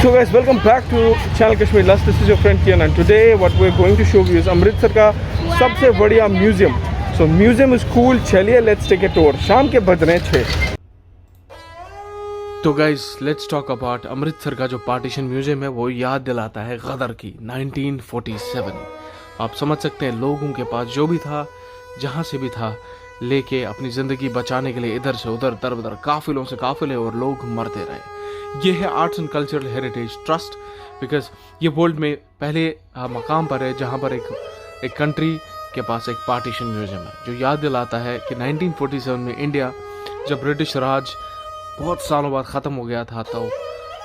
So guys, welcome back to channel Kashmir Lust. This is your friend Kian, and today what we're going to show you is Amritsar का सबसे बढ़िया museum. So museum is cool. चलिए let's take a tour. शाम के बज रहे हैं 6. तो guys let's talk about Amritsar का जो पार्टीशन म्यूजियम है वो याद दिलाता है गदर की 1947. आप समझ सकते हैं लोगों के पास जो भी था, जहाँ से भी था, लेके अपनी ज़िंदगी बचाने के लिए इधर से उधर दर बदर काफिलों से काफिले और लोग मरते रहे. ये है arts and cultural heritage trust, because ये वर्ल्ड में पहले मकाम पर है जहाँ पर एक कंट्री के पास एक पार्टीशन म्यूजियम है जो याद दिलाता है कि 1947 में इंडिया जब ब्रिटिश राज बहुत सालों बाद ख़त्म हो गया था तो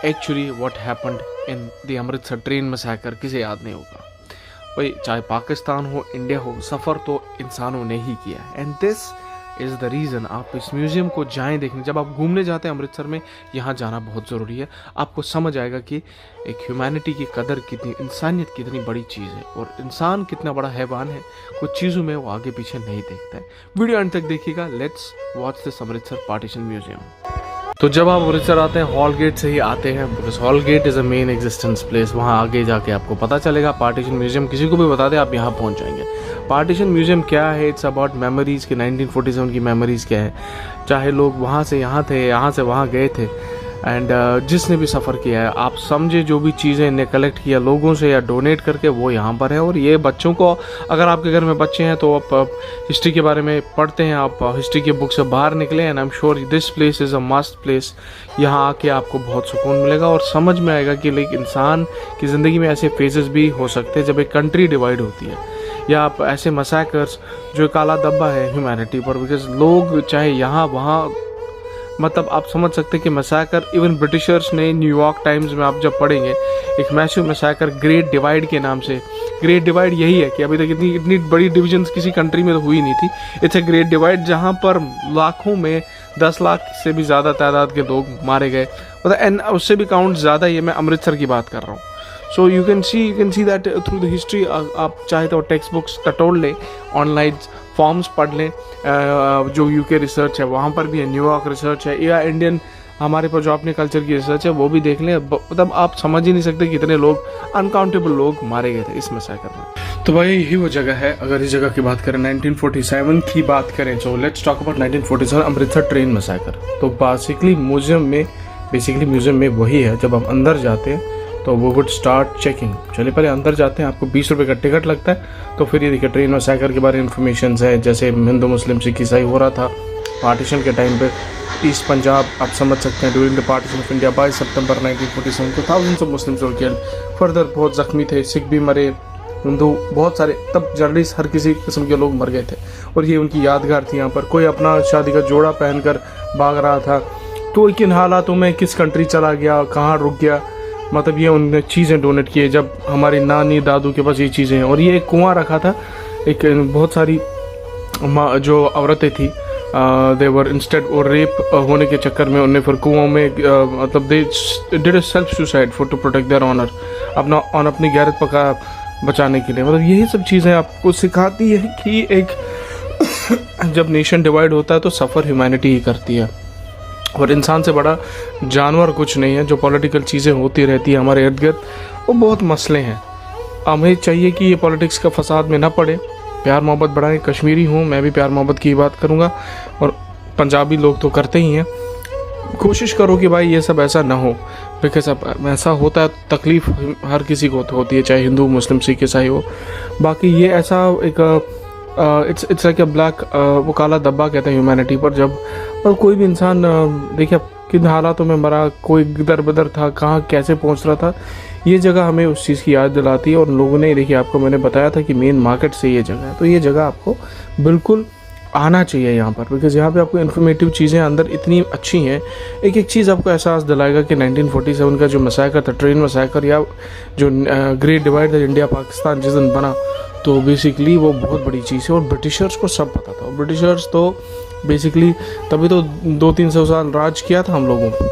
actually what happened in the Amritsar train massacre किसे याद नहीं होगा भाई. चाहे पाकिस्तान हो, इंडिया हो, सफ़र तो इंसानों ने ही किया है. And this is the reason आप इस म्यूज़ियम को जाएं देखने. जब आप घूमने जाते हैं अमृतसर में, यहाँ जाना बहुत ज़रूरी है. आपको समझ आएगा कि एक ह्यूमैनिटी की कदर कितनी, इंसानियत कितनी बड़ी चीज़ है और इंसान कितना बड़ा हैवान है. कुछ चीज़ों में वो आगे पीछे नहीं देखता है. वीडियो अंत तक देखिएगा. Let's watch this Amritsar partition museum. तो जब आप अमृतसर आते हैं हॉल गेट से ही आते हैं, because hall gate is a main existence place. वहाँ आगे जाके आपको पता चलेगा. पार्टीशन म्यूजियम किसी को भी बता दें आप यहाँ पहुँच जाएंगे. पार्टीशन म्यूजियम क्या है? इट्स अबाउट मेमोरीज़ की 1947 की मेमोरीज़ क्या है. चाहे लोग वहाँ से यहाँ थे, यहाँ से वहाँ गए थे, एंड जिसने भी सफ़र किया है आप समझे जो भी चीज़ें इन्हें कलेक्ट किया लोगों से या डोनेट करके वो यहाँ पर है. और ये बच्चों को, अगर आपके घर में बच्चे हैं तो आप हिस्ट्री के बारे में पढ़ते हैं, आप हिस्ट्री के बुक से बाहर निकले, and I am sure this place is a must place. यहाँ आके आपको बहुत सुकून मिलेगा और समझ में आएगा कि लाइक इंसान की ज़िंदगी में ऐसे फेजेस भी हो सकते हैं जब एक कंट्री डिवाइड होती है, या आप ऐसे मसाकर्स जो काला धब्बा है ह्यूमैनिटी पर. बिकॉज लोग चाहे यहाँ वहाँ, मतलब आप समझ सकते हैं कि मसाकर इवन ब्रिटिशर्स ने न्यूयॉर्क टाइम्स में आप जब पढ़ेंगे एक मैसिव मसाकर ग्रेट डिवाइड के नाम से. ग्रेट डिवाइड यही है कि अभी तक इतनी बड़ी डिविजन्स किसी कंट्री में तो हुई नहीं थी. इट्स अ ग्रेट डिवाइड जहाँ पर लाखों में 10 लाख से भी ज़्यादा तादाद के लोग मारे गए. मतलब एंड उससे भी काउंट ज़्यादा ही है. मैं अमृतसर की बात कर रहा हूँ. So you can see that through the history. आप चाहे तो टेक्स्ट बुक्स टटोल लें, ऑनलाइन फॉर्म्स पढ़ लें. जो यूके रिसर्च है वहाँ पर भी है, न्यूयॉर्क रिसर्च है, या इंडियन हमारे पर जो अपने कल्चर की रिसर्च है वो भी देख लें. मतलब आप समझ ही नहीं सकते कितने लोग, अनकाउंटेबल लोग मारे गए थे इस मैसेकर में. तो भाई यही वो जगह है. अगर इस जगह की बात करें, 1947 की बात करें, so let's talk about 1947 Amritsar train massacre. तो बेसिकली म्यूजियम में वही है. जब हम अंदर जाते हैं तो वो वुड स्टार्ट चेकिंग. चलिए पहले अंदर जाते हैं. आपको 20 रुपये का टिकट लगता है. तो फिर ये देखिए ट्रेन मैसेकर के बारे में इन्फॉर्मेशन है, जैसे हिंदू मुस्लिम सिख ईसाई हो रहा था पार्टीशन के टाइम पे. ईस्ट पंजाब आप समझ सकते हैं during the partition of India by September 1947 को thousands of Muslims were killed. Further बहुत जख्मी थे, सिख भी मरे, हिंदू बहुत सारे, तब जर्नलिस्ट हर किसी किस्म के लोग मर गए थे. और ये उनकी यादगार थी. यहाँ पर कोई अपना शादी का जोड़ा पहनकर भाग रहा था तो किन हालातों में किस कंट्री चला गया, कहाँ रुक गया. मतलब ये उनने चीज़ें डोनेट किए जब हमारी नानी दादू के पास ये चीज़ें हैं. और ये एक कुआं रखा था. एक बहुत सारी जो औरतें थी देवर इंस्टेड और रेप होने के चक्कर में उन्हें फिर कुओं में मतलब they did a self suicide for to protect their honour, अपनी गैरत पका बचाने के लिए. मतलब यही सब चीज़ें आपको सिखाती है कि एक जब नेशन डिवाइड होता है तो सफ़र ह्यूमैनिटी ही करती है. और इंसान से बड़ा जानवर कुछ नहीं है. जो पॉलिटिकल चीज़ें होती रहती है हमारे इर्द गिर्द, वो बहुत मसले हैं. हमें चाहिए कि ये पॉलिटिक्स का फसाद में ना पड़े, प्यार मोहब्बत बढ़ाएं. कश्मीरी हूँ, मैं भी प्यार मोहब्बत की बात करूँगा और पंजाबी लोग तो करते ही हैं. कोशिश करो कि भाई ये सब ऐसा ना हो, बिकॉज अब ऐसा होता है तकलीफ़ हर किसी को होती है, चाहे हिंदू मुस्लिम सिख ईसाई हो. बाकी ये ऐसा एक इट्स लाइक अ ब्लैक, वो काला धब्बा कहते हैं ह्यूमैनिटी पर. जब और कोई भी इंसान देखिए किन हालातों में मरा, कोई इधर बदर था, कहाँ कैसे पहुंच रहा था, ये जगह हमें उस चीज़ की याद दिलाती है. और लोगों ने देखिए, आपको मैंने बताया था कि मेन मार्केट से ये जगह है, तो ये जगह आपको बिल्कुल आना चाहिए यहाँ पर, बिकॉज यहाँ पे आपको इन्फॉर्मेटिव चीज़ें अंदर इतनी अच्छी हैं. एक एक चीज़ आपको एहसास दिलाएगा कि 1947 का जो मैसेकर था, ट्रेन मैसेकर, या जो ग्रेट डिवाइड था इंडिया पाकिस्तान जिस दिन बना, तो बेसिकली वो बहुत बड़ी चीज़ है. और ब्रिटिशर्स को सब पता था. ब्रिटिशर्स तो बेसिकली तभी तो 200-300 साल राज किया था हम लोगों को.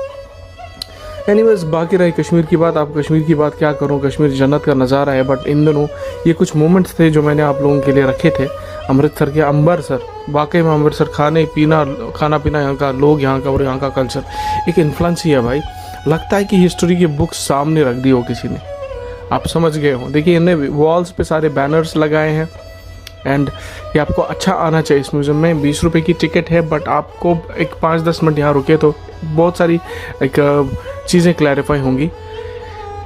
एनीवेज, बाकी रही कश्मीर की बात. आप कश्मीर की बात क्या करूँ, कश्मीर जन्नत का नज़ारा है. बट इन दिनों ये कुछ मोमेंट्स थे जो मैंने आप लोगों के लिए रखे थे. अमृतसर के अम्बरसर, वाकई में अमृतसर खाना पीना यहाँ का लोग, यहाँ का और यहाँ का कल्चर एक इन्फ्लुएंस ही है भाई. लगता है कि हिस्ट्री की बुक सामने रख दी हो किसी ने, आप समझ गए हो। देखिए इन्हें वॉल्स पे सारे बैनर्स लगाए हैं एंड ये आपको अच्छा आना चाहिए इस म्यूज़ियम में। 20 रुपये की टिकट है, बट आपको एक 5-10 मिनट यहाँ रुके तो बहुत सारी एक चीज़ें क्लैरिफाई होंगी।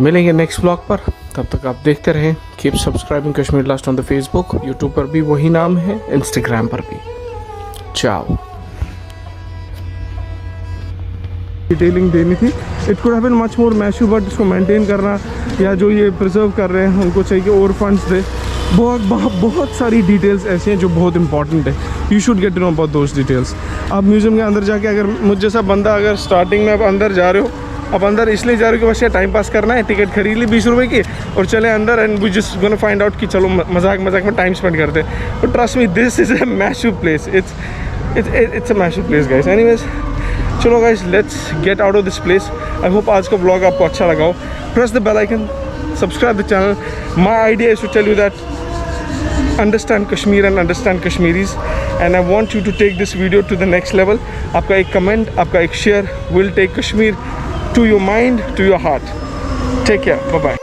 मिलेंगे नेक्स्ट ब्लॉग पर, तब तक आप देखते रहें। Keep subscribing Kashmir last on the Facebook, YouTube पर भी वही नाम है, इंस्टाग्राम पर भी। चाओ। डिटेलिंग देनी थी, it could have been much more mature, but इसको मेंटेन करना या जो ये प्रिजर्व कर रहे हैं उनको चाहिए और फंड्स दे। बहुत सारी डिटेल्स ऐसी हैं जो बहुत इंपॉर्टेंट है, you should get to know about those details. आप म्यूज़ियम के अंदर जाके, अगर मुझ जैसा बंदा अगर स्टार्टिंग में आप अंदर जा रहे हो, आप अंदर इसलिए जा रहे हो कि बस ये टाइम पास करना है, टिकट खरीद ली 20 रुपये की और चले अंदर and we just gonna find out कि चलो मजाक में टाइम स्पेंड करते हैं। But trust me, this is a massive place, it's a massive place guys. Anyways, चलो guys, let's get out of this place. I hope आज का blog आपको अच्छा लगा हो। Press the bell icon, subscribe the channel. My idea is to tell you that understand Kashmir and understand Kashmiris, and I want you to take this video to the next level. आपका एक comment, आपका एक share will take Kashmir to your mind, to your heart. Take care, bye bye.